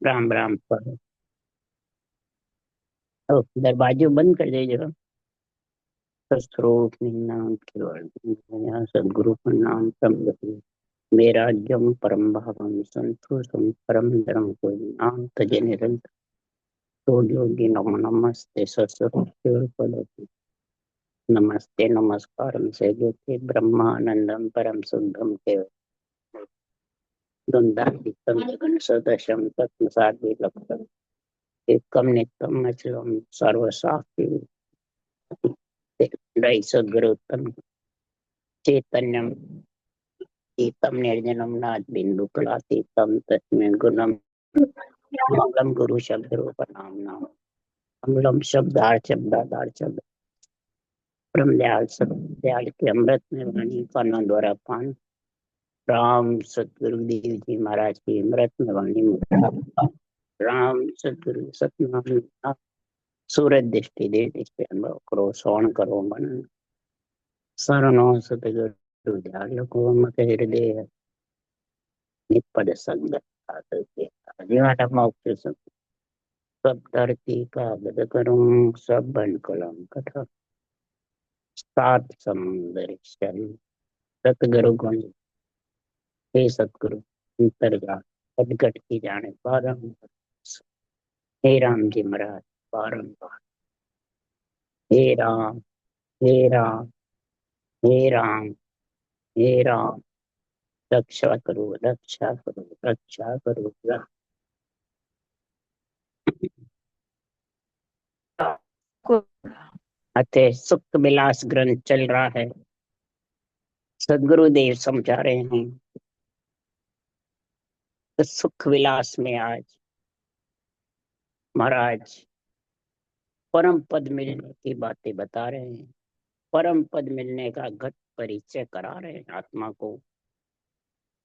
राम राम पर। ओ, दरवाजो बंद कर दे जरा। सस्रोत नाम केवल सदगुरु का नाम समझो। मेरा जम परम भावम संतोषम परम धर्म को नाम तजे निरंतर। तो योगी नमो नमस्ते सस्रोत केवल पद। नमस्ते नमस्कार से ज्योति ब्रह्मानंदम परम शुद्धम केवल द्वंद्वातीतम जगन सदशम तत्व साधि लक्षण एकम नित्यम अचलम सर्वशास्त्री रही सद्गुरुतम चैतन्यम एतम निर्जनम नाथ बिंदु कलातीतम तस्में गुणम मंगलम गुरु शब्द रूप नाम नाम मंगलम शब्दार्थ शब्द परम दयाल सब दयाल के अमृत में वाणी का नाम द्वारा पान राम सतगुरु देव जी महाराज की अमृत में वाणी मुद्रा राम सतगुरु सतनाम सूरज दृष्टि दे दृष्टि अनुभव करो श्रवण करो मनन शरणो सतगुरु दयाल को मत हृदय निपद संगत जीवाना मोक्ष सब धरती का बद करूं सब बन कलम कथा सात समुंदर शरण सतगुरु गुण हे सतगुरु अंतर्जात सदगट की जाने बारंबार हे राम जी महाराज बारंबार हे राम हे राम हे राम हे राम रक्षा करो रक्षा करो रक्षा करो अतः सुख विलास ग्रंथ चल रहा है। सदगुरुदेव समझा रहे हैं तो सुख विलास में आज महाराज परम पद मिलने की बातें बता रहे हैं। परम पद मिलने का घट परिचय करा रहे हैं आत्मा को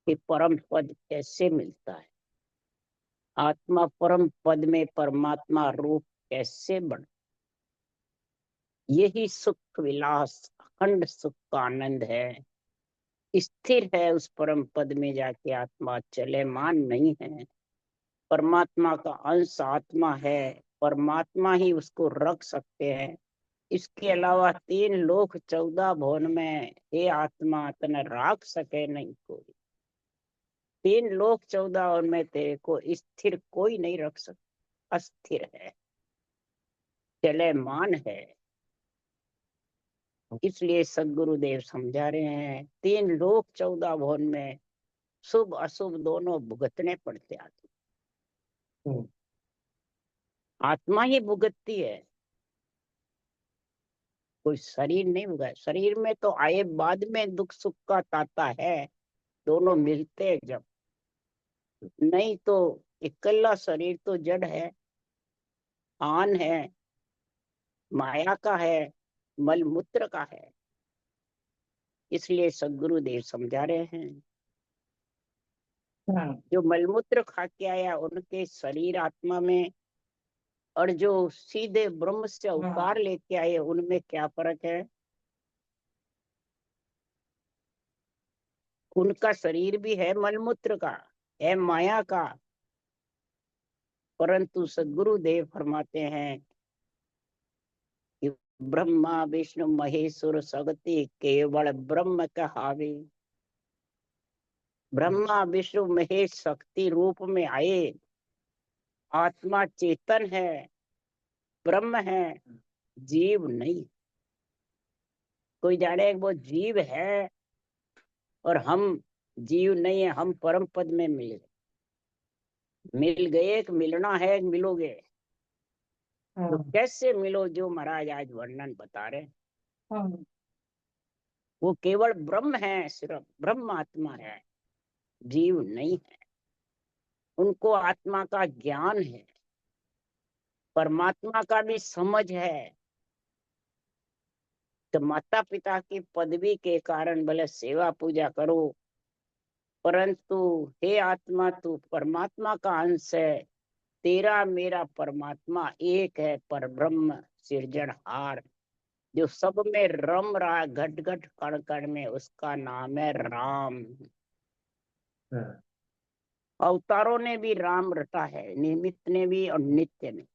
कि परम पद कैसे मिलता है। आत्मा परम पद में परमात्मा रूप कैसे बढ़, यही सुख विलास अखंड सुख का आनंद है। स्थिर है उस परम पद में जाके आत्मा, चलेमान नहीं है। परमात्मा का अंश आत्मा है, परमात्मा ही उसको रख सकते हैं। इसके अलावा तीन लोक 14 भुवन में हे आत्मा तने राख सके नहीं कोई। तीन लोक 14 भुवन में तेरे को स्थिर कोई नहीं रख सकता, अस्थिर है, चलेमान है। इसलिए सदगुरुदेव समझा रहे हैं तीन लोक 14 भुवन में शुभ अशुभ दोनों भुगतने पड़ते आत्मा। आत्मा ही भुगतती है, कोई शरीर नहीं भुगा। शरीर में तो आए बाद में दुख सुख का ताता है, दोनों मिलते हैं जब, नहीं तो इकल्ला शरीर तो जड़ है, आन है, माया का है, मल मूत्र का है। इसलिए सदगुरुदेव समझा रहे हैं जो मलमूत्र खा के आया उनके शरीर आत्मा में, और जो सीधे ब्रह्म से अवतार लेके आए उनमें क्या फर्क है। उनका शरीर भी है मलमूत्र का, है माया का, परंतु सदगुरुदेव फरमाते हैं कि ब्रह्मा विष्णु महेश्वर सगति केवल ब्रह्म कहावे। ब्रह्मा विष्णु महेश शक्ति रूप में आए, आत्मा चेतन है, ब्रह्म है, जीव नहीं। कोई जाने वो जीव है और हम जीव नहीं है, हम परम पद में मिल गए। एक मिलना है, एक मिलोगे तो कैसे मिलो, जो महाराज आज वर्णन बता रहे। वो केवल ब्रह्म है, सिर्फ ब्रह्म आत्मा है, जीव नहीं है। उनको आत्मा का ज्ञान है, परमात्मा का भी समझ है। तो माता पिता की पदवी के कारण भले सेवा पूजा करो, परंतु हे आत्मा तू परमात्मा का अंश है, तेरा मेरा परमात्मा एक है, पर ब्रह्म सिरजनहार जो सब में रम रहा, घट घट कण कण में, उसका नाम है राम। अवतारों ने भी राम रटा है, निमित्त ने भी और नित्य ने।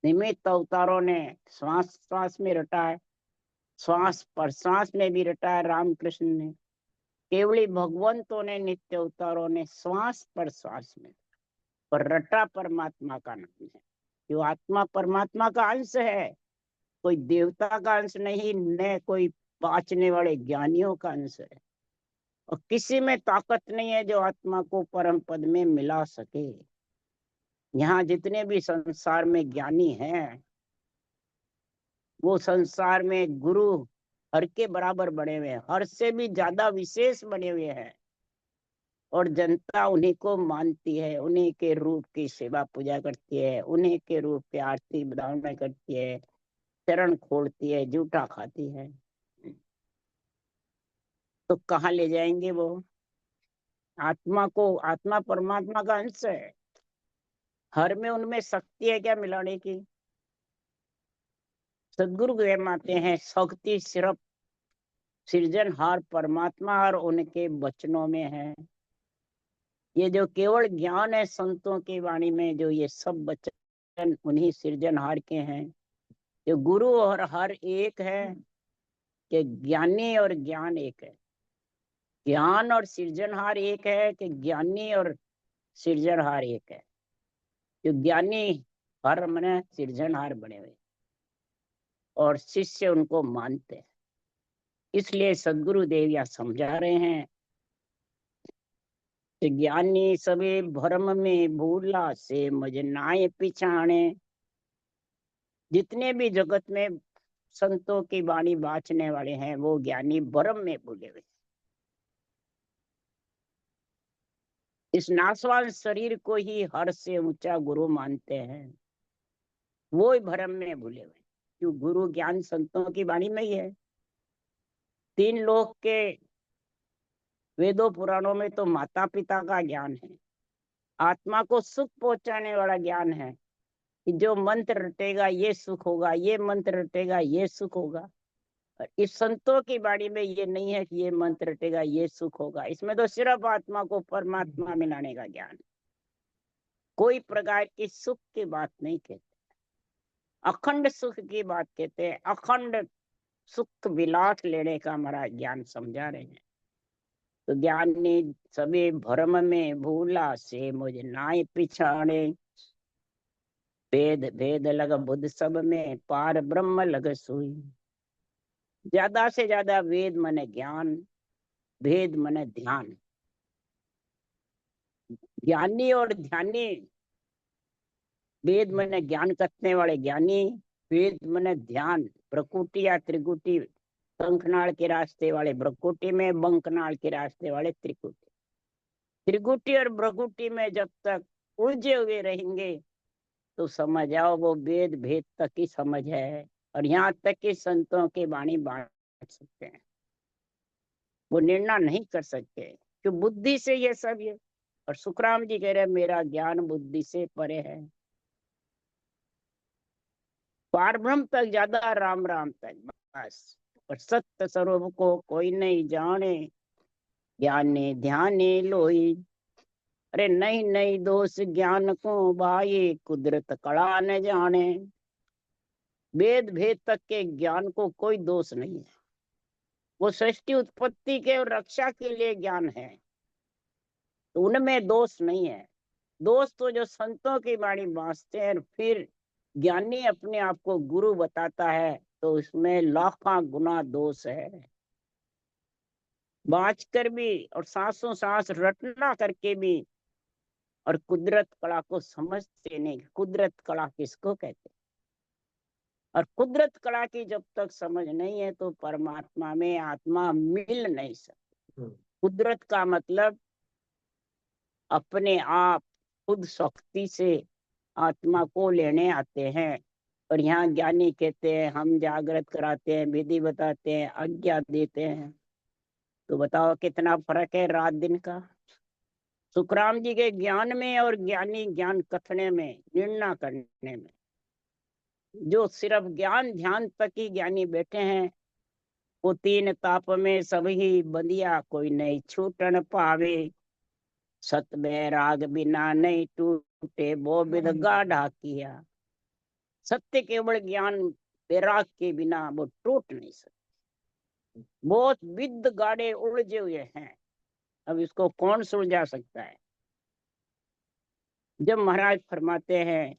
निमित्त अवतारों ने श्वास श्वास में रटा है, श्वास पर श्वास में भी रटा है रामकृष्ण ने। केवली भगवंतों ने, नित्य अवतारों ने श्वास पर श्वास में, पर रटा परमात्मा का नाम है। जो आत्मा परमात्मा का अंश है, कोई देवता का अंश नहीं, न कोई बाँचने वाले ज्ञानियों का अंश है। और किसी में ताकत नहीं है जो आत्मा को परम पद में मिला सके। यहाँ जितने भी संसार में ज्ञानी हैं, वो संसार में गुरु हर के बराबर बने हुए हैं, हर से भी ज्यादा विशेष बने हुए हैं। और जनता उन्हीं को मानती है, उन्हीं के रूप की सेवा पूजा करती है, उन्हीं के रूप की आरती भावना करती है, चरण खोलती है, जूठा खाती है। तो कहाँ ले जाएंगे वो आत्मा को? आत्मा परमात्मा का अंश है, हर में उनमें शक्ति है क्या मिलाने की? सदगुरु कहते हैं शक्ति सिर्फ सृजनहार परमात्मा और उनके वचनों में है। ये जो केवल ज्ञान है संतों की वाणी में, जो ये सब वचन उन्हीं सृजनहार के हैं। जो गुरु और हर एक है, कि ज्ञानी और ज्ञान एक है। ज्ञान और सृजनहार एक है, कि ज्ञानी और सृजनहार एक है। जो ज्ञानी हर मने सृजनहार बने हुए और शिष्य उनको मानते हैं। इसलिए सदगुरु देव यह समझा रहे हैं कि ज्ञानी सभी भ्रम में भूला से मुझ नाय पिछाणे। जितने भी जगत में संतों की वाणी बाँचने वाले हैं, वो ज्ञानी भ्रम में भूले हुए। इस नाशवान शरीर को ही हर से ऊंचा गुरु मानते हैं, वो ही भ्रम में भूले हुए। क्यों? गुरु ज्ञान संतों की वाणी में ही है। तीन लोक के वेदों पुराणों में तो माता पिता का ज्ञान है, आत्मा को सुख पहुंचाने वाला ज्ञान है कि जो मंत्र रटेगा ये सुख होगा, ये मंत्र रटेगा ये सुख होगा। और इस संतों की वाणी में ये नहीं है कि ये मंत्र रटेगा ये सुख होगा। इसमें तो सिर्फ आत्मा को परमात्मा मिलाने का ज्ञान, कोई प्रकार की सुख की बात नहीं कहते, अखंड सुख की बात कहते हैं। अखंड सुख विलास लेने का हमारा ज्ञान समझा रहे हैं। तो ज्ञानी सभी भ्रम में भूला से मुझ नाय पिछाड़े। भेद भेद लग बुद्ध सब में पार ब्रह्म लग सोई। ज्यादा से ज्यादा वेद मने ज्ञान, भेद मने ध्यान। ज्ञानी और ध्यानी, वेद मने ज्ञान करने वाले ज्ञानी, वेद मने ध्यान। प्रकृति या त्रिकुटी, कंकनाल के रास्ते वाले प्रकृति में, बंकनाल के रास्ते वाले त्रिकुटी। त्रिकुटी और प्रकृति में जब तक उलझे हुए रहेंगे तो समझ आओ वो वेद भेद तक की समझ है। और यहाँ तक कि संतों की वाणी बांट सकते हैं, वो निर्णय नहीं कर सकते कि बुद्धि से ये सब ये। और सुखराम जी कह रहे मेरा ज्ञान बुद्धि से परे है। पारब्रह्म तक ज्यादा, राम राम तक बस। और सत्य स्वरूप को कोई नहीं जाने, ज्ञाने ध्याने लोई। अरे नहीं नहीं दोष ज्ञान को भाई, कुदरत कला न जाने। वेद भेद तक के ज्ञान को कोई दोष नहीं है, वो सृष्टि उत्पत्ति के और रक्षा के लिए ज्ञान है, तो उनमें दोष नहीं है। दोष तो जो संतों की वाणी बांचते हैं, फिर ज्ञानी अपने आप को गुरु बताता है, तो उसमें लाखों गुना दोष है। बाँच कर भी और सांसों सांस रटना करके भी, और कुदरत कला को समझते नहीं। कुदरत कला किसको कहते हैं? और कुदरत कला की जब तक समझ नहीं है तो परमात्मा में आत्मा मिल नहीं सकती। कुदरत का मतलब अपने आप खुद शक्ति से आत्मा को लेने आते हैं। और यहाँ ज्ञानी कहते हैं हम जागृत कराते हैं, विधि बताते हैं, आज्ञा देते हैं। तो बताओ कितना फर्क है रात दिन का। सुखराम जी के ज्ञान में और ज्ञानी ज्ञान कथने में, निर्णय करने में। जो सिर्फ ज्ञान ध्यान तक ही ज्ञानी बैठे हैं, वो तीन ताप में सभी बंदिया, कोई नहीं छूटन पावे। सत बैराग बिना नहीं टूटे वो विद गाढ़ा किया। सत्य केवल ज्ञान बैराग के बिना वो टूट नहीं सकते। बहुत विद गाढ़े उलझे हुए हैं, अब इसको कौन सुलझा सकता है। जब महाराज फरमाते हैं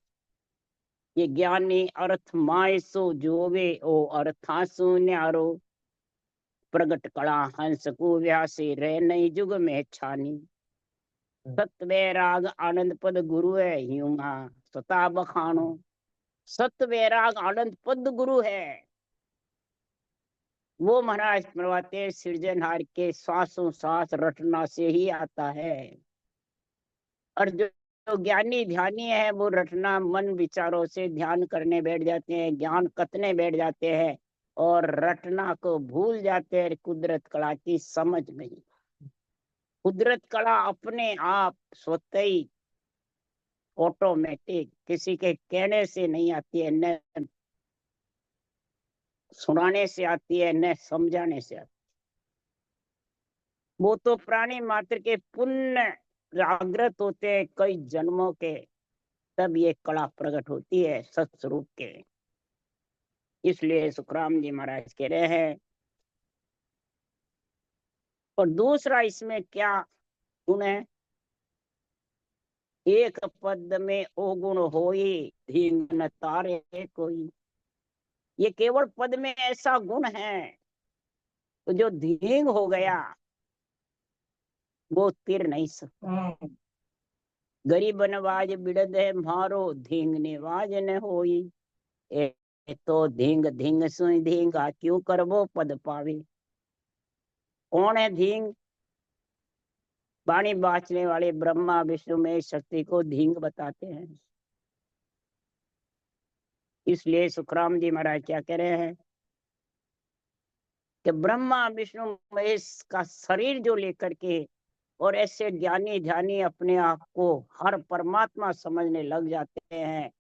ये ज्ञानी अर्थ माय सो जोवे ओ अर्थासु न्यारो, प्रगट कला हंस को व्यासी रे नई जुग में छानी। सत वैराग आनंद पद गुरु है ह्यूमा सता बखानो। सत वैराग आनंद पद गुरु है, वो महाराज फरमाते सृजनहार के श्वासों श्वास रटना से ही आता है। और जो ज्ञानी ध्यानी है वो रटना मन विचारों से ध्यान करने बैठ जाते हैं, ज्ञान कतने बैठ जाते हैं और रटना को भूल जाते हैं कुदरत कला की समझ में। कुदरत कला अपने आप स्वतः ही ऑटोमेटिक किसी के कहने से नहीं आती है, न सुनाने से आती है, न समझाने से आती है। वो तो प्राणी मात्र के पुण्य जागृत होते हैं कई जन्मों के, तब ये कला प्रकट होती है सत्स्वरूप के। इसलिए सुखराम जी महाराज कह रहे हैं। और दूसरा इसमें क्या गुण है, एक पद में ओ गुण होई धींग न तारे कोई। ये केवल पद में ऐसा गुण है, तो जो धींग हो गया वो तिर नहीं सकता। गरीब नवाज बिड़द है मारो धींग निवाज न होई। ए तो धींग धींग सुई धींगा क्यों करबो पद पावे। कौन है धींग, वाणी बाँचने वाले ब्रह्मा विष्णु में शक्ति को धींग बताते हैं। इसलिए सुखराम जी महाराज क्या कह रहे हैं कि ब्रह्मा विष्णु महेश का शरीर जो लेकर के और ऐसे ज्ञानी ध्यानी अपने आप को हर परमात्मा समझने लग जाते हैं,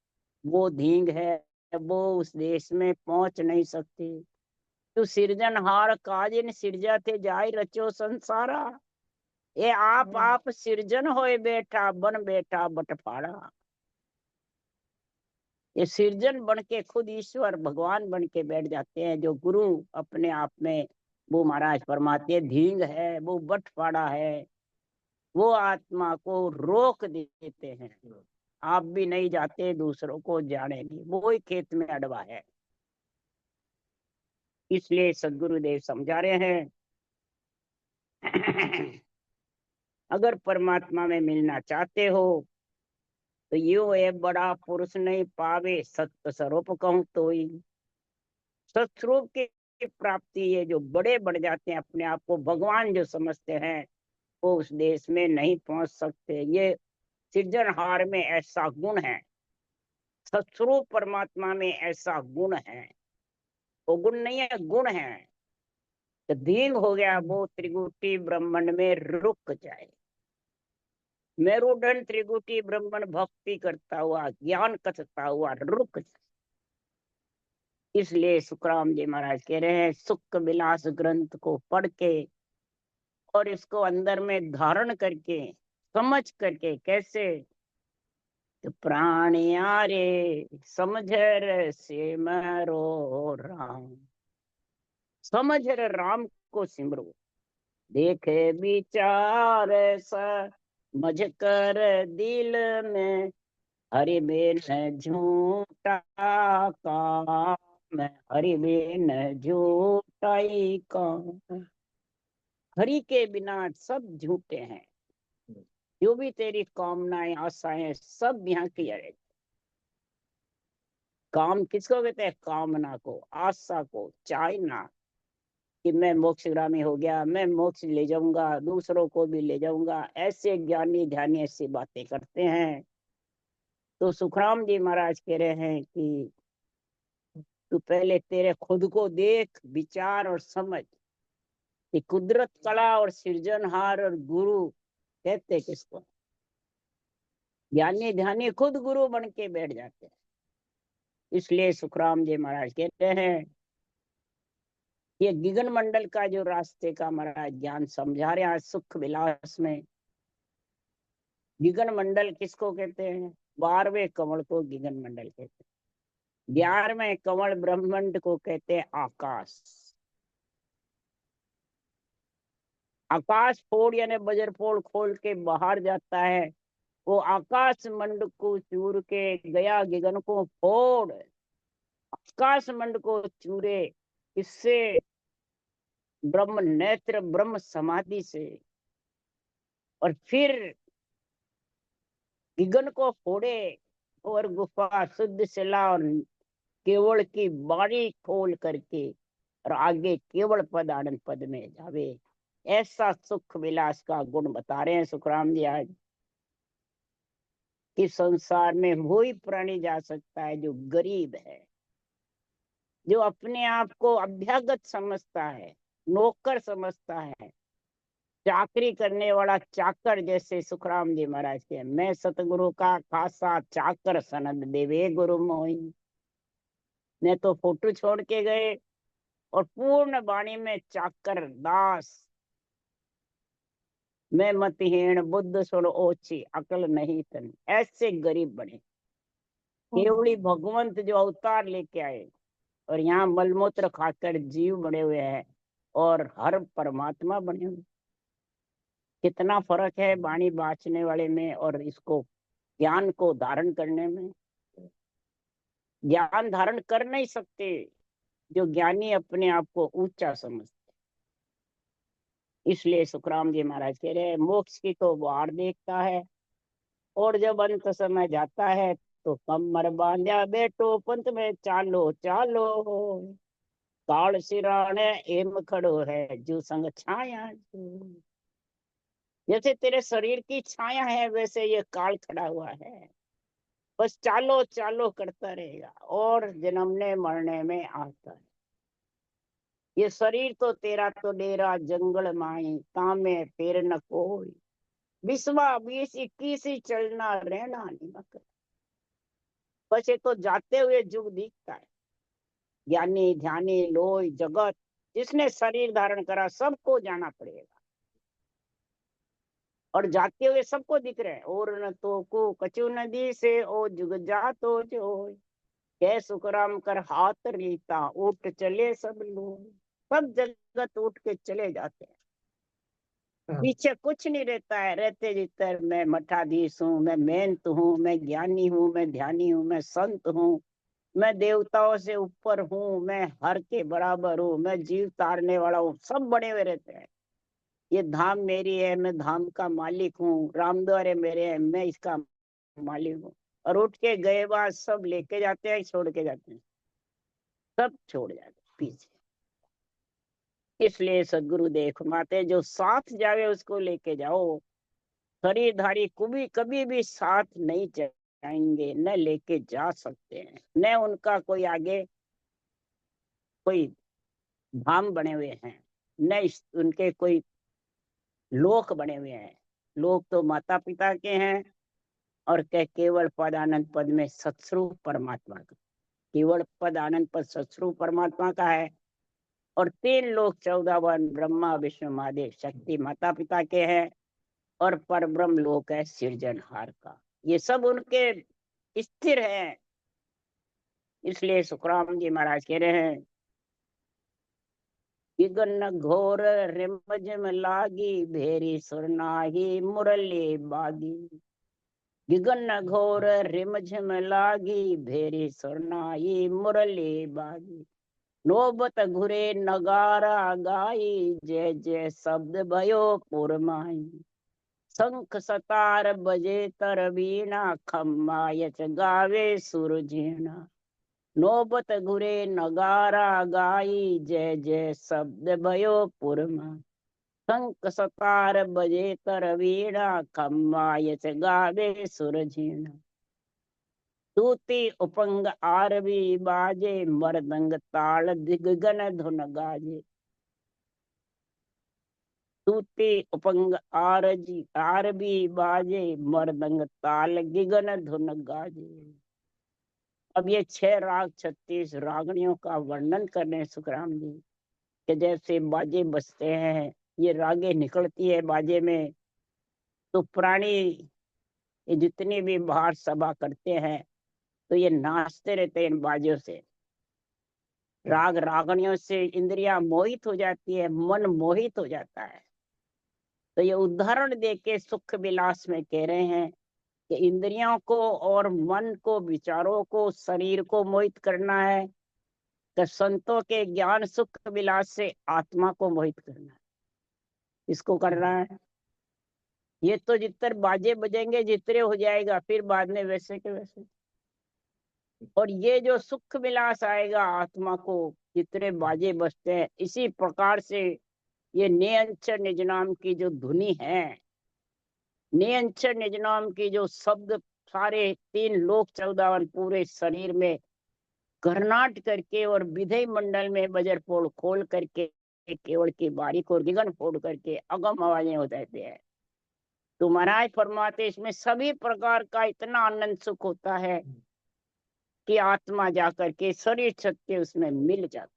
वो धींग है, वो उस देश में पहुंच नहीं सकती। तो सिरजनहार काजिन सिरजा थे जाय रचो संसारा। ये आप सिरजन होए बैठा बन बैठा बटफाड़ा। ये सृजन बन के खुद ईश्वर भगवान बन के बैठ जाते हैं। जो गुरु अपने आप में वो महाराज फरमाते धींग है, वो बटफाड़ा है, वो आत्मा को रोक देते हैं। आप भी नहीं जाते, दूसरों को जाने नहीं, वो ही खेत में अडवा है। इसलिए सदगुरुदेव समझा रहे हैं अगर परमात्मा में मिलना चाहते हो तो यो है बड़ा पुरुष नहीं पावे सत्य स्वरूप कहूं तो ही। सत्स्वरूप की प्राप्ति ये जो बड़े बढ़ जाते हैं, अपने आप को भगवान जो समझते हैं, वो उस देश में नहीं पहुंच सकते। ये सृजनहार में ऐसा गुण है, सत्स्वरूप परमात्मा में ऐसा गुण है। वो गुण नहीं है, गुण है। तो दीन हो गया वो त्रिगुटी ब्रह्मांड में रुक जाए। मेरुदंड त्रिगुटी ब्रह्मांड भक्ति करता हुआ ज्ञान कथता हुआ रुक जाए। इसलिए सुखराम जी महाराज कह रहे हैं सुख विलास ग्रंथ को पढ़ के और इसको अंदर में धारण करके समझ करके, कैसे तो प्राणियारे समझर से मरो राम। समझर राम को सिमरो, देखे विचार समझ कर दिल में, हरि बिन झूठा काम, हरि बिन झूठाई काम। हरि के बिना सब झूठे हैं। जो भी तेरी कामनाएं आशाएं सब यहाँ की है। काम किसको कहते हैं, कामना को, आशा को, चाहना कि मैं मोक्षगामी हो गया, मैं मोक्ष ले जाऊंगा, दूसरों को भी ले जाऊंगा। ऐसे ज्ञानी ध्यानी ऐसी बातें करते हैं। तो सुखराम जी महाराज कह रहे हैं कि तू पहले तेरे खुद को देख, विचार और समझ कि कुदरत कला और सृजनहार और गुरु कहते किसको। ज्ञानी ध्यानी खुद गुरु बन के बैठ जाते हैं। इसलिए सुखराम जी महाराज कहते हैं ये गिगन मंडल का जो रास्ते का महाराज ज्ञान समझा रहे हैं सुख विलास में, गिगन मंडल किसको कहते हैं? 12वें कमल को गिगन मंडल कहते हैं। 11वें कमल ब्रह्मांड को कहते हैं आकाश। आकाश फोड़ यानी वज्र फोड़ खोल के बाहर जाता है, वो आकाश मंड को चूर के गया गिगन को फोड़। आकाश मंड को चूरे, इससे ब्रह्म नेत्र ब्रह्म समाधि से, और फिर गिगन को फोड़े और गुफा शुद्ध शिला और केवल की बारी खोल करके और आगे केवल पद आनंद पद में जावे। ऐसा सुख विलास का गुण बता रहे हैं सुखराम जी आज, कि संसार में वही प्राणी जा सकता है जो गरीब है, जो अपने आप को अभ्यागत समझता है, नौकर समझता है, चाकरी करने वाला चाकर। जैसे सुखराम जी महाराज के, मैं सतगुरु का खासा चाकर सनद देवे गुरु मोही। ने तो फोटो छोड़ के गए और पूर्ण वाणी में चाकर दास। मैं मतहीन बुद्ध सुन ओछी अकल नहीं तन, ऐसे गरीब बने। केवली भगवंत जो अवतार लेके आए और यहाँ मलमूत्र खाकर जीव बने हुए हैं और हर परमात्मा बने हुए। कितना फर्क है वाणी बाँचने वाले में और इसको ज्ञान को धारण करने में। ज्ञान धारण कर नहीं सकते जो ज्ञानी अपने आप को ऊंचा समझते। इसलिए सुखराम जी महाराज कह रहे हैं, मोक्ष की तो बाहर देखता है और जब अंत समय जाता है तो कमर बांधा बैठो पंथ में चालो चालो। काल सिराने एम खड़ो है जो संग छाया जो। जैसे तेरे शरीर की छाया है वैसे ये काल खड़ा हुआ है, बस चालो चालो करता रहेगा और जन्मने मरने में आता है। ये शरीर तो तेरा तो डेरा जंगल माई, तामे फेर न कोई। 20 21 चलना रहना निमक। बस ये तो जाते हुए जुग दिखता है। ज्ञानी ध्यानी लोई जगत जिसने शरीर धारण करा सबको जाना पड़ेगा, और जाते हुए सबको दिख रहे हैं। और न तो को कचू नदी से ओ जुग जा तो जो कै सुखराम कर हाथ रीता उठ चले सब लोग। सब जगत उठ के चले जाते हैं, पीछे कुछ नहीं रहता है। रहते जितर मैं मठाधीश हूँ, मैं मेहनत हूँ, मैं ज्ञानी हूँ, मैं ध्यानी हूँ, मैं संत हूँ, मैं देवताओं से ऊपर हूँ, मैं हर के बराबर हूँ, मैं जीव तारने वाला हूँ। सब बने हुए रहते हैं। ये धाम मेरी है, मैं धाम का मालिक हूँ। राम द्वारे मेरे है, मैं इसका मालिक हूँ। और उठ के गए बाद सब लेके जाते हैं, छोड़ के जाते हैं, सब छोड़ जाते हैं पीछे। इसलिए सदगुरु देख माते जो साथ जावे उसको लेके जाओ। शरीरधारी कभी कभी भी साथ नहीं जाएंगे, न लेके जा सकते हैं, न उनका कोई आगे कोई धाम बने हुए हैं, न उनके कोई लोक बने हुए हैं। लोक तो माता पिता के हैं और केवल पद आनंद पद में सत्स्वरूप परमात्मा का, केवल पद आनंद पद सत्स्वरूप परमात्मा का है। और 3 लोक 14 वन ब्रह्मा विष्णु महादेव शक्ति माता पिता के हैं, और पर ब्रह्म लोक है सृजनहार का। ये सब उनके स्थिर है। इसलिए सुखराम जी महाराज कह रहे हैं, विघन घोर रिमझिम लागी भेरी सुरनाही मुरली बागी। विघन घोर रिमझिम लागी भेरी सुरनाही मुरली बागी। नौबत घुरे नगारा गाई जय जय शब्द भयो पुरमाई। शंख सतार बजे तर वीणा खम्मा यच गावे सुरझीणा। नौबत घुरे नगारा गाई जय जय शब्द भयो पुरमा। शंख सतार बजे तर वीणा खम्मा यच गावे सुरझीणा। तूती उपंग आरवी बाजे मृदंग ताल दिगगन धुन गाजे। तूती उपंग आरबी बाजे मृदंग ताल गिगन धुन गाजे। अब ये 6 राग 36 रागणियों का वर्णन कर रहे हैं सुखराम जी, कि जैसे बाजे बजते हैं, ये रागे निकलती है बाजे में, तो प्राणी ये जितनी भी बाहर सभा करते हैं तो ये नाचते रहते हैं इन बाजों से, राग रागणियों से इंद्रियां मोहित हो जाती है, मन मोहित हो जाता है। तो ये उदाहरण देके सुख विलास में कह रहे हैं कि इंद्रियों को और मन को, विचारों को, शरीर को मोहित करना है, तो संतों के ज्ञान सुख विलास से आत्मा को मोहित करना है। इसको करना है। ये तो जितने बाजे बजेंगे जितने हो जाएगा, फिर बाद में वैसे के वैसे। और ये जो सुख विलास आएगा आत्मा को, जितने बाजे बजते हैं, इसी प्रकार से ये नियंचर निज नाम की जो धुनी है, नियंचर निज नाम की जो शब्द सारे 3 लोक 14 पूरे शरीर में घरनाट करके और विधेय मंडल में बजर पोड़ खोल करके केवल की बारीक और गिगन फोड़ करके अगम आवाजें हो जाते हैं। तो महाराज फरमाते इसमें सभी प्रकार का इतना आनंद सुख होता है कि आत्मा जाकर के शरीर सत्य उसमें मिल जाती,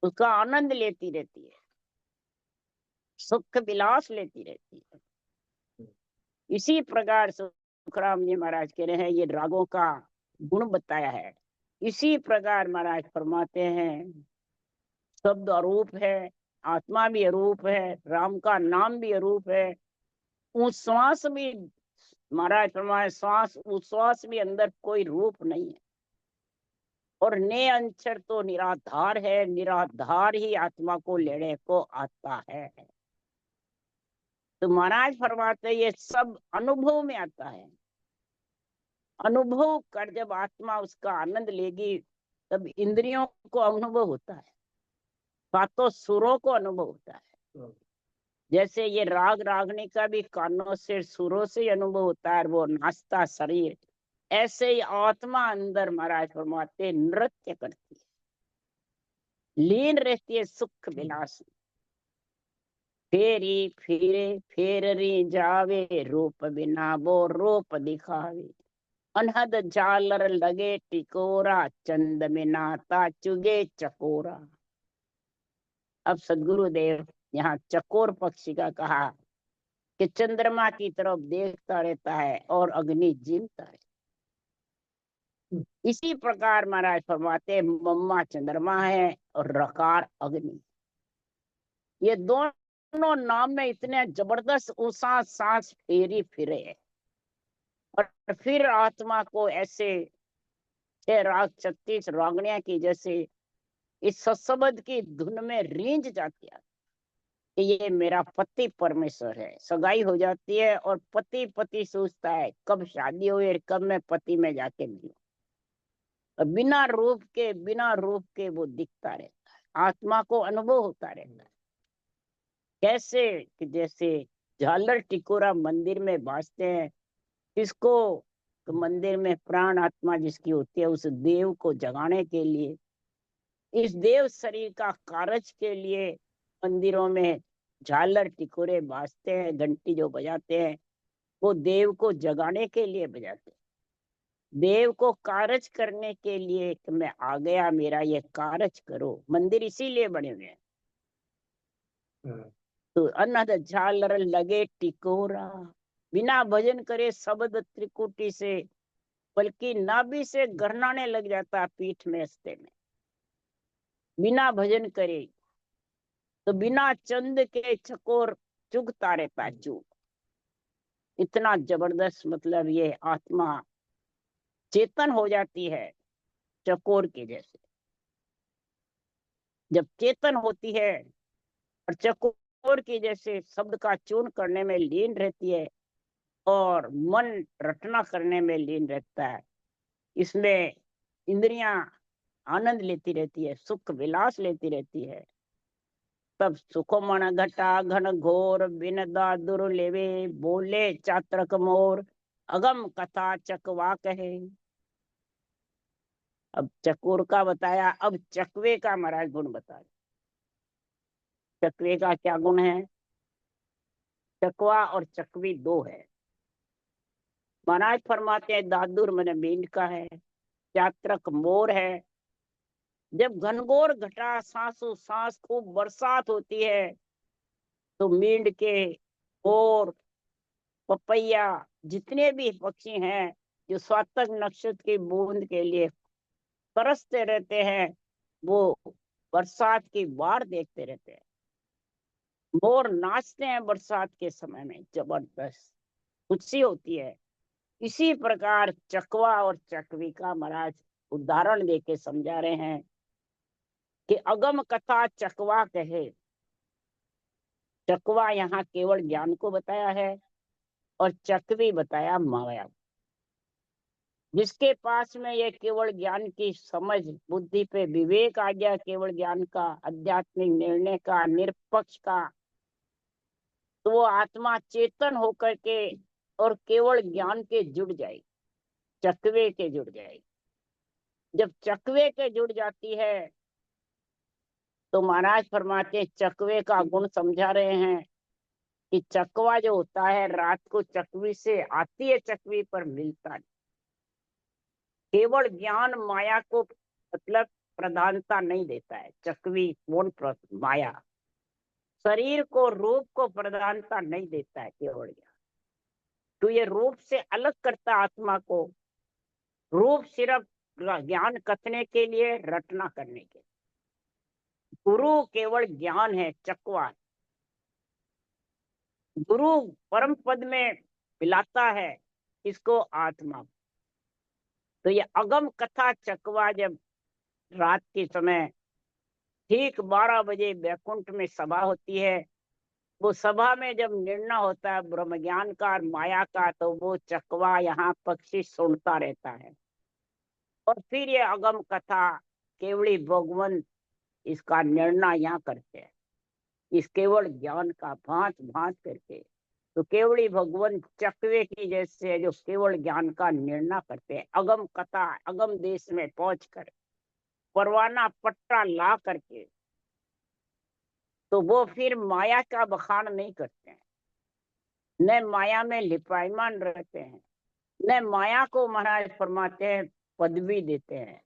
उसका आनंद लेती रहती है, सुख विलास लेती रहती है। इसी प्रकार सुखराम जी महाराज कह रहे हैं, ये रागों का गुण बताया है। इसी प्रकार महाराज फरमाते हैं शब्द अरूप है, आत्मा भी अरूप है, राम का नाम भी अरूप है, उच्छ्वास भी, महाराज फरमाए श्वास उच्छ्वास भी अंदर कोई रूप नहीं है। और ने अंचर तो निराधार है, निराधार ही आत्मा को लेने को आता है। तो महाराज फरमाते ये सब अनुभव में आता है। अनुभव कर जब आत्मा उसका आनंद लेगी तब इंद्रियों को अनुभव होता है, सातों सुरों को अनुभव होता है। जैसे ये राग रागनी का भी कानों से सुरों से अनुभव होता है, वो नाचता शरीर, ऐसे ही आत्मा अंदर महाराज फरमाते नृत्य करती है, लीन रहती है सुख विलास। फेरी फिरे फेररी जावे, रूप बिना वो रूप दिखावे, अनहद झालर लगे टिकोरा, चंद में नाता चुगे चकोरा। अब सदगुरुदेव यहाँ चकोर पक्षी का कहा कि चंद्रमा की तरफ देखता रहता है और अग्नि जीलता है। इसी प्रकार महाराज फरमाते मम्मा चंद्रमा है और रकार अग्नि, ये दोनों नाम में इतने जबरदस्त उषा सांस फेरी फिरे है। और फिर आत्मा को ऐसे 6 राग 36 रागनिया की जैसे इस सत्सबद की धुन में रींझ जाती है कि ये मेरा पति परमेश्वर है। सगाई हो जाती है और पति पति सोचता है कब शादी हो और कब मैं पति में जाके मिलूं। बिना रूप के वो दिखता रहता है, आत्मा को अनुभव होता रहता है। कैसे कि जैसे झालर टिकोरा मंदिर में बाजते हैं, किसको, तो मंदिर में प्राण आत्मा जिसकी होती है उस देव को जगाने के लिए, इस देव शरीर का कारज के लिए मंदिरों में झालर टिकोरे बाजते हैं, घंटी जो बजाते हैं वो देव को जगाने के लिए बजाते हैं, देव को कारज करने के लिए कि मैं आ गया, मेरा ये कारज करो। मंदिर इसीलिए बने हुए हैं। तो अनहद झालर लगे टिकोरा, बिना भजन करे शब्द त्रिकुटी से, बल्कि नाभि से गरनाने लग जाता पीठ में हस्ते में। बिना भजन करे तो बिना चंद के चकोर चुगता रहता चुग। इतना जबरदस्त, मतलब ये आत्मा चेतन हो जाती है चकोर के जैसे। जब चेतन होती है और चकोर की जैसे शब्द का चूर्ण करने में लीन रहती है और मन रटना करने में लीन रहता है, इसमें इंद्रियां आनंद लेती रहती है, सुख विलास लेती रहती है, तब सुखमण घटा घन घोर बिन दादुर लेवे, बोले चात्रक मोर अगम कथा चकवा कहे। अब चकोर का बताया, अब चकवे का महाराज गुण बताया। चकवे का क्या गुण है? चकवा और चकवी 2 है। महाराज फरमाते हैं दादुर मन मींड का है, चात्रक मोर है। जब घनघोर घटा सांसों सांस खूब बरसात होती है तो मींड के, मोर, पपैया, जितने भी पक्षी हैं जो स्वातक नक्षत्र की बूंद के लिए तरसते रहते हैं, वो बरसात की वार देखते रहते हैं। मोर नाचते हैं बरसात के समय में, जबरदस्त खुशी होती है। इसी प्रकार चकवा और चकवी का महाराज उदाहरण देके समझा रहे हैं कि अगम कथा चकवा कहे। चकवा यहाँ केवल ज्ञान को बताया है और चकवी बताया माया। जिसके पास में ये केवल ज्ञान की समझ, बुद्धि पे विवेक आ गया, केवल ज्ञान का, आध्यात्मिक निर्णय का, निरपक्ष का, तो वो आत्मा चेतन होकर के और केवल ज्ञान के जुड़ जाएगी, चकवे के जुड़ जाएगी। जब चकवे के जुड़ जाती है तो महाराज फरमाते हैं, चकवे का गुण समझा रहे हैं कि चकवा जो होता है रात को चकवी से आती है, चकवी पर मिलता नहीं। केवल ज्ञान माया को मतलब प्रधानता नहीं देता है। चकवी कौन? माया। शरीर को, रूप को प्रधानता नहीं देता है केवल ज्ञान। तो ये रूप से अलग करता आत्मा को। रूप सिर्फ ज्ञान कथने के लिए, रटना करने के लिए। गुरु केवल ज्ञान है, चकवा। गुरु परम पद में मिलाता है इसको आत्मा। तो ये अगम कथा चकवा जब रात के समय ठीक 12 बजे बैकुंठ में सभा होती है, वो सभा में जब निर्णय होता है ब्रह्म ज्ञान का और माया का, तो वो चकवा यहाँ पक्षी सुनता रहता है। और फिर ये अगम कथा केवली भगवंत इसका निर्णय यहाँ करते हैं, इस केवल ज्ञान का भांत भांत करके। तो केवली भगवान चकवे की जैसे जो केवल ज्ञान का निर्णय करते हैं, अगम कथा, अगम देश में पहुंच कर परवाना पट्टा ला करके, तो वो फिर माया का बखान नहीं करते हैं, न माया में लिपायमान रहते हैं, न माया को महाराज फरमाते हैं पदवी देते हैं।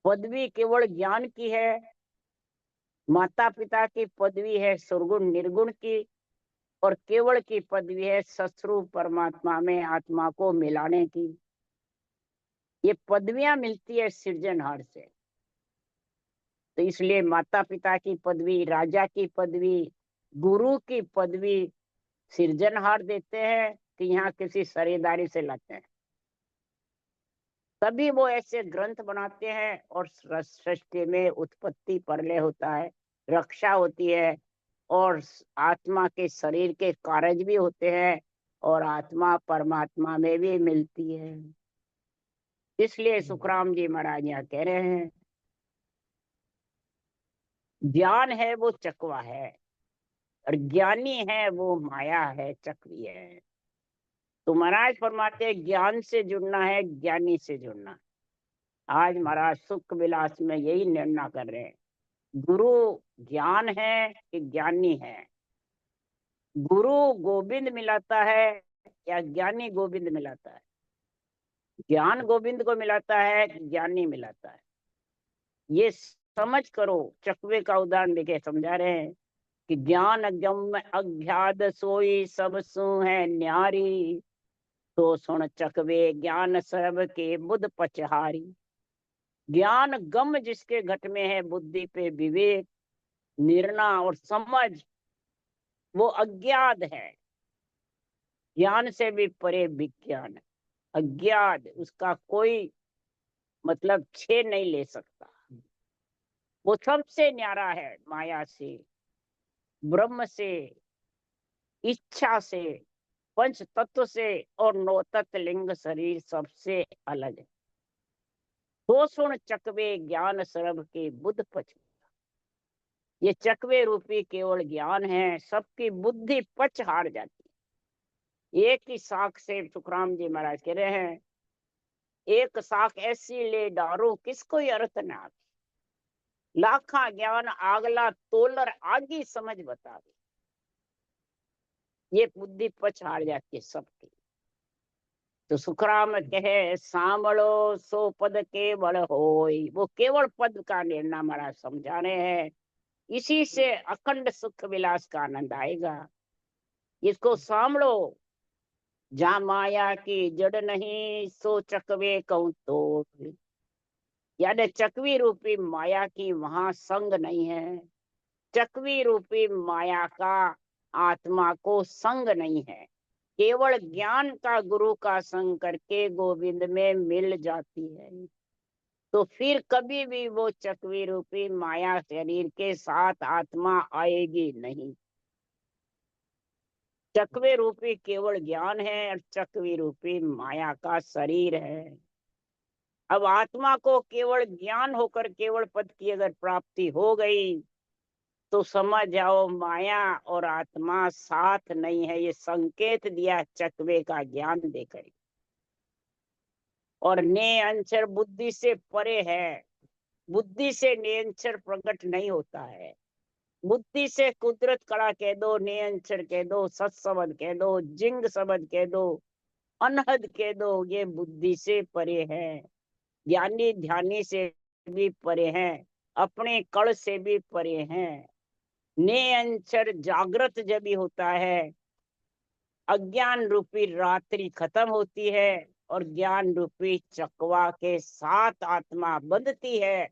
पदवी केवल ज्ञान की है, माता पिता की पदवी है सुरगुण निर्गुण की, और केवल की पदवी है सस्वरूप परमात्मा में आत्मा को मिलाने की। ये पदवियां मिलती है सृजनहार से। तो इसलिए माता पिता की पदवी, राजा की पदवी, गुरु की पदवी सृजनहार देते हैं कि यहाँ किसी सरेदारी से लाते हैं। तभी वो ऐसे ग्रंथ बनाते हैं और सृष्टि में उत्पत्ति प्रलय होता है, रक्षा होती है, और आत्मा के शरीर के कार्य भी होते हैं, और आत्मा परमात्मा में भी मिलती है। इसलिए सुखराम जी महाराज यहाँ कह रहे हैं, ज्ञान है वो चकवा है, और ज्ञानी है वो माया है, चकवी है। तो महाराज फरमाते हैं ज्ञान से जुड़ना है, ज्ञानी से जुड़ना है। आज महाराज सुख विलास में यही निर्णय कर रहे हैं, गुरु ज्ञान है कि ज्ञानी है। गुरु गोविंद मिलाता है या ज्ञानी गोविंद मिलाता है? ज्ञान गोविंद को मिलाता है, ज्ञानी मिलाता है। ये समझ करो। चकवे का उदाहरण देके समझा रहे हैं कि ज्ञान अगम अज्ञात सोई सब सु है न्यारी, तो सुन चकवे ज्ञान सब के बुध पचहारी। ज्ञान गम जिसके घट में है, बुद्धि पे विवेक, निर्णय और समझ, वो अज्ञात है। ज्ञान से भी परे विज्ञान है। अज्ञात उसका कोई मतलब छेद नहीं ले सकता। वो सबसे न्यारा है, माया से, ब्रह्म से, इच्छा से, पंच तत्व से, और नौ तत्व लिंग शरीर सबसे अलग है। तो सुन चकवे ज्ञान सर्व के बुध पच। ये चकवे रूपी केवल ज्ञान है, सबकी बुद्धि पच हार जाती है। एक ही साख से सुखराम जी महाराज कह रहे हैं, एक साख ऐसी ले डारो किसको अर्थ न आवे, लाखा ज्ञान आगला तोलर आगी समझ बतावे। ये बुद्धि पछ हार जाती है सबकी। तो सुखराम कहे, सांभलो सो पद केवल होय। वो केवल पद का निर्णय महाराज समझा रहे हैं। इसी से अखंड सुख विलास का आनंद आएगा। इसको सांभलो, जहाँ माया की जड़ नहीं, सो चकवे कहूँ तो। यानी चकवी रूपी माया की वहां संग नहीं है। चकवी रूपी माया का आत्मा को संग नहीं है। केवल ज्ञान का गुरु का संग करके गोविंद में मिल जाती है। तो फिर कभी भी वो चकवी रूपी माया शरीर के साथ आत्मा आएगी नहीं। चकवे रूपी केवल ज्ञान है और चकवी रूपी माया का शरीर है। अब आत्मा को केवल ज्ञान होकर केवल पद की अगर प्राप्ति हो गई तो समझ जाओ माया और आत्मा साथ नहीं है। ये संकेत दिया चकवे का ज्ञान देकर। और ने अंचर बुद्धि से परे है। बुद्धि से निरंतर प्रकट नहीं होता है। बुद्धि से कुदरत कला कह दो, निरंतर कह दो, सत्सबद कह दो, जिंग शब्द कह दो, अनहद कह दो, ये बुद्धि से परे है। ज्ञानी ध्यानी से भी परे हैं, अपने कल से भी परे हैं। निरंतर जागृत जब भी होता है, अज्ञान रूपी रात्रि खत्म होती है और ज्ञान रूपी चकवा के साथ आत्मा बंधती है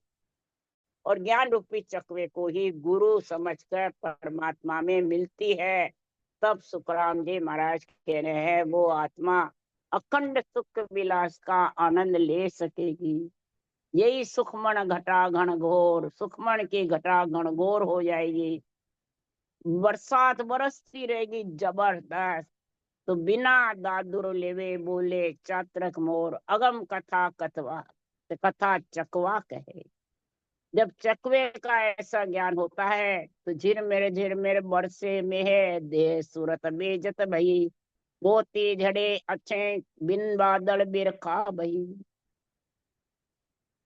और ज्ञान रूपी चकवे को ही गुरु समझकर परमात्मा में मिलती है। तब सुखराम जी महाराज कह रहे हैं वो आत्मा अखंड सुख विलास का आनंद ले सकेगी। यही सुखमण घटा घन घोर, सुखमण की घटा घन घोर हो जाएगी। बरसात बरसती रहेगी जबरदस्त। तो बिना दादुर लेवे बोले चातरक मोर, अगम कथा कथवा तो कथा चकवा कहे। जब चकवे का ऐसा ज्ञान होता है तो झिर मेरे बरसे में है देह सूरत बेजत भई। मोती झड़े अच्छे बिन बादल बिरखा भई।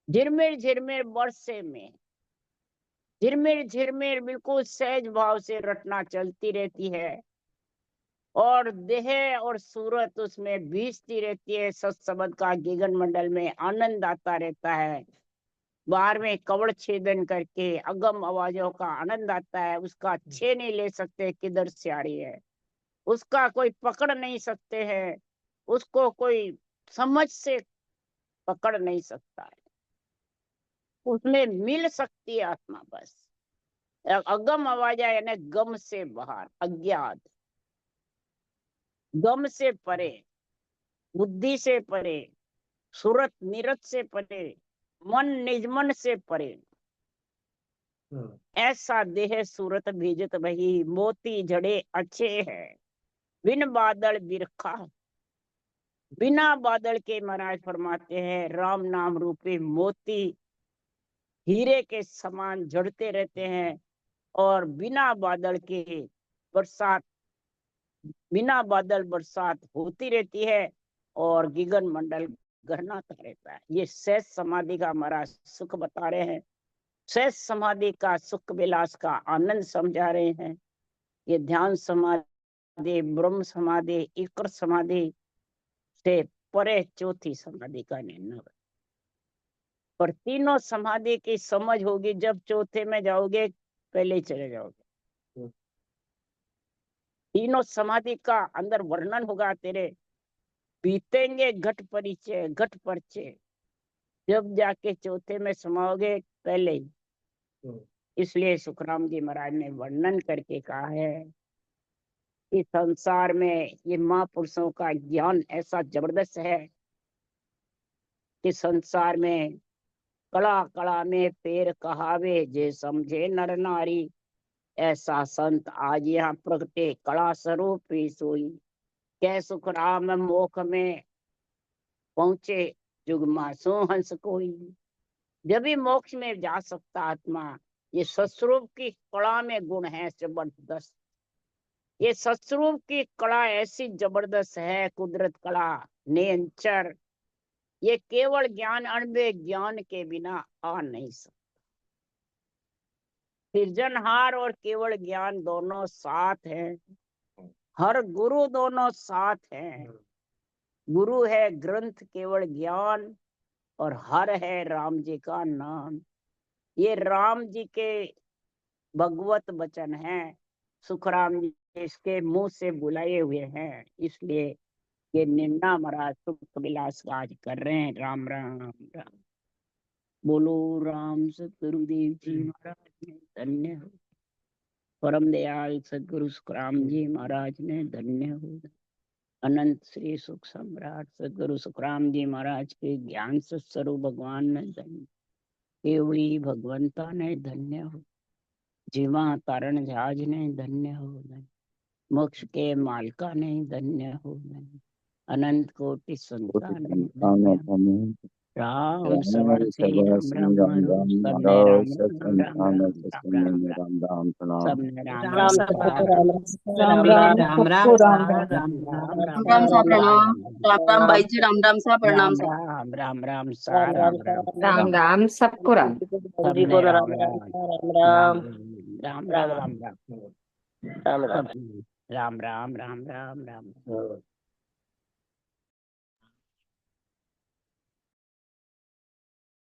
झिरमिर बरसे में, झिरमिर बिल्कुल सहज भाव से रटना चलती रहती है और देह और सूरत उसमें भीजती रहती है। सत्सबद का गगन मंडल में आनंद आता रहता है। बाहर में कवड़ छेदन करके अगम आवाजों का आनंद आता है। उसका छे नहीं ले सकते किधर से आ रही है, उसका कोई पकड़ नहीं सकते हैं, उसको कोई समझ से पकड़ नहीं सकता है। उसमें मिल सकती है आत्मा बस। अगम आवाज यानी गम से बाहर, अज्ञात, गम से परे, बुद्धि से परे, सूरत निरत से परे, मन निजमन से परे। ऐसा देह सूरत भेजत भई, मोती जड़े अच्छे है बिन बादल बिरखा। बिना बादल के महाराज फरमाते हैं राम नाम रूपी मोती हीरे के समान जड़ते रहते हैं और बिना बादल के बरसात, बिना बादल बरसात होती रहती है और गगन मंडल गहनाता रहता है। ये सहज समाधि का महाराज सुख बता रहे हैं। सहज समाधि का सुख विलास का आनंद समझा रहे हैं। ये ध्यान समाधि, ब्रह्म समाधि, इकर समाधि से परे चौथी समाधि का निर्णय। पर तीनों समाधि की समझ होगी जब चौथे में जाओगे, पहले ही चले जाओगे। तीनों समाधि का अंदर वर्णन होगा तेरे, बीतेंगे घट परिचय घट परिचय, जब जाके चौथे में समाओगे पहले ही। इसलिए सुखराम जी महाराज ने वर्णन करके कहा है इस संसार में ये महापुरुषों का ज्ञान ऐसा जबरदस्त है कि संसार में कला कला में पेर कहावे जे समझे नर नारी। ऐसा संत आज यहाँ प्रगटे कला स्वरूप ही सोई। कै सुख राम मोख में पहुंचे जुगमा सो हंस कोई। जब भी मोक्ष में जा सकता आत्मा। ये सत्स्वरूप की कला में गुण है जबरदस्त। ये सत्स्वरूप की कला ऐसी जबरदस्त है, कुदरत कला निरंतर। ये केवल ज्ञान, अनबे ज्ञान के बिना आ नहीं सकता। सृजनहार और केवल ज्ञान दोनों साथ हैं। हर गुरु दोनों साथ हैं। गुरु है ग्रंथ केवल ज्ञान और हर है राम जी का नाम। ये राम जी के भगवत वचन हैं। सुखराम जी इसके मुंह से बुलाए हुए हैं। इसलिए ये निन्ना महाराज सुख विलास आज कर रहे हैं। राम राम राम। बोलो राम सतगुरुदेव जी महाराज ने धन्य हो। परम दयाल सदगुरु सुखराम जी महाराज ने धन्य हो। अनंत श्री सुख सम्राट सदगुरु सुखराम जी महाराज के ज्ञान स्वरूप भगवान ने धन्य। केवड़ी भगवंता ने धन्य हो। जीवा तारण जहाज ने धन्य हो। मोक्ष के मालका ने धन्य हो। अनंत कोटि संतान ने धन्य हो। राम सवारथे राम राम राम सब ने राम राम राम राम राम राम राम सब ने राम राम राम सबको राम राम राम राम राम राम राम राम राम राम राम सा प्रणाम। राम राम राम भाई जी, राम राम सा प्रणाम सा। राम राम राम सा राम राम राम राम सबको राम। सब जी ने को राम राम राम राम राम राम राम राम राम राम। राम राम राम राम राम राम।